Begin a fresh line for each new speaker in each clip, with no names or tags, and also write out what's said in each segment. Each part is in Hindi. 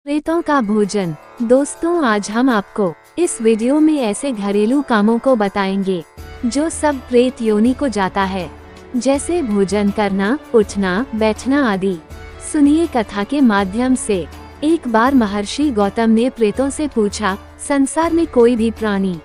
प्रेतों का भोजन। दोस्तों, आज हम आपको इस वीडियो में ऐसे घरेलू कामों को बताएंगे जो सब प्रेत योनि को जाता है, जैसे भोजन करना, उठना, बैठना आदि। सुनिए कथा के माध्यम से। एक बार महर्षि गौतम ने प्रेतों से पूछा, संसार में कोई भी प्राणी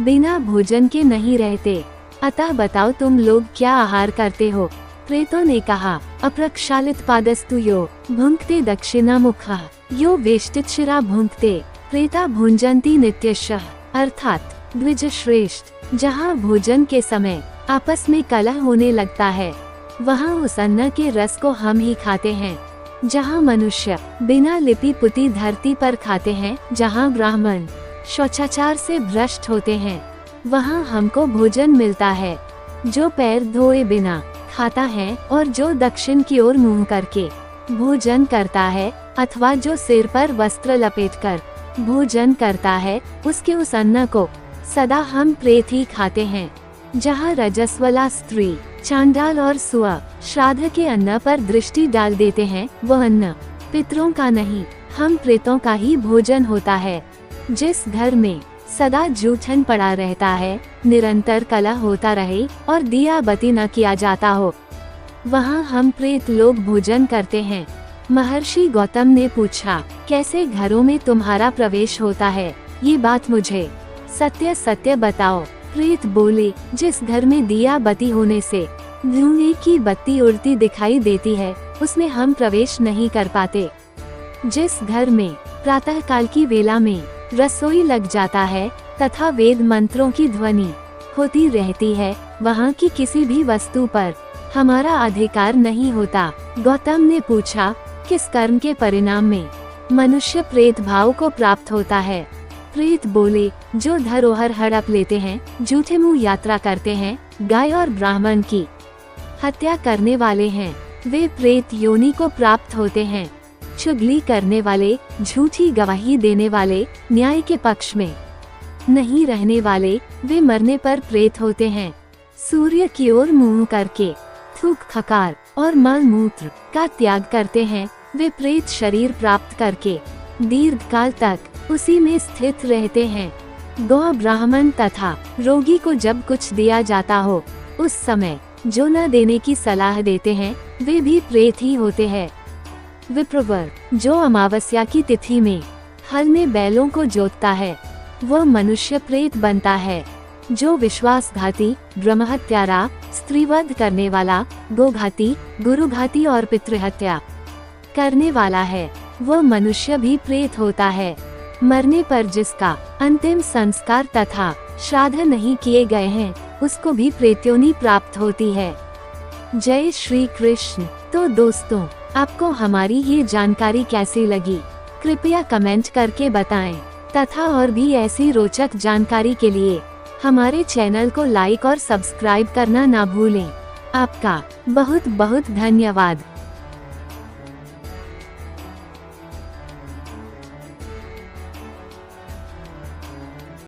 बिना भोजन के नहीं रहते, अतः बताओ तुम लोग क्या आहार करते हो। प्रेतों ने कहा, अप्रक्षालित पादस्तु यो भुंक्ते दक्षिणा मुखा यो वेष्टित भुंक्ते प्रेता भुंजंती नित्यशः। अर्थात द्विज श्रेष्ठ, जहाँ भोजन के समय आपस में कलह होने लगता है, वहाँ उस अन्न के रस को हम ही खाते हैं। जहाँ मनुष्य बिना लिपि पुती धरती पर खाते हैं, जहाँ ब्राह्मण शौचाचार से भ्रष्ट होते हैं, वहाँ हमको भोजन मिलता है। जो पैर धोए बिना खाता है और जो दक्षिण की ओर मुंह करके भोजन करता है, अथवा जो सिर पर वस्त्र लपेटकर भोजन करता है, उसके उस अन्न को सदा हम प्रेत ही खाते हैं। जहाँ रजस्वला स्त्री, चांडाल और सुआ श्राद्ध के अन्न पर दृष्टि डाल देते हैं, वह अन्न पितरों का नहीं, हम प्रेतों का ही भोजन होता है। जिस घर में सदा जूठन पड़ा रहता है, निरंतर कलह होता रहे और दिया बत्ती न किया जाता हो, वहाँ हम प्रेत लोग भोजन करते हैं। महर्षि गौतम ने पूछा, कैसे घरों में तुम्हारा प्रवेश होता है, ये बात मुझे सत्य सत्य बताओ। प्रेत बोले, जिस घर में दिया बत्ती होने से धुएं की बत्ती उड़ती दिखाई देती है, उसमें हम प्रवेश नहीं कर पाते। जिस घर में प्रातः काल की वेला में रसोई लग जाता है तथा वेद मंत्रों की ध्वनि होती रहती है, वहाँ की किसी भी वस्तु पर हमारा अधिकार नहीं होता। गौतम ने पूछा, किस कर्म के परिणाम में मनुष्य प्रेत भाव को प्राप्त होता है। प्रेत बोले, जो धरोहर हड़प लेते हैं, झूठे मुंह यात्रा करते हैं, गाय और ब्राह्मण की हत्या करने वाले हैं, वे प्रेत योनि को प्राप्त होते हैं। चुगली करने वाले, झूठी गवाही देने वाले, न्याय के पक्ष में नहीं रहने वाले, वे मरने पर प्रेत होते हैं। सूर्य की ओर मुंह करके थूक खकार और मल मूत्र का त्याग करते हैं, वे प्रेत शरीर प्राप्त करके दीर्घ काल तक उसी में स्थित रहते हैं। गौ, ब्राह्मण तथा रोगी को जब कुछ दिया जाता हो, उस समय जो न देने की सलाह देते हैं, वे भी प्रेत ही होते हैं। विप्रवर, जो अमावस्या की तिथि में हल में बैलों को जोतता है, वह मनुष्य प्रेत बनता है। जो विश्वासघाती, ब्रह्महत्यारा, स्त्रीवध करने वाला, गोघाती, गुरुघाती और पितृहत्या करने वाला है, वह मनुष्य भी प्रेत होता है। मरने पर जिसका अंतिम संस्कार तथा श्राद्ध नहीं किए गए हैं, उसको भी प्रेत्योनि प्राप्त होती है। जय श्री कृष्ण। तो दोस्तों, आपको हमारी ये जानकारी कैसी लगी, कृपया कमेंट करके बताएं, तथा और भी ऐसी रोचक जानकारी के लिए हमारे चैनल को लाइक और सब्सक्राइब करना ना भूलें। आपका बहुत बहुत धन्यवाद।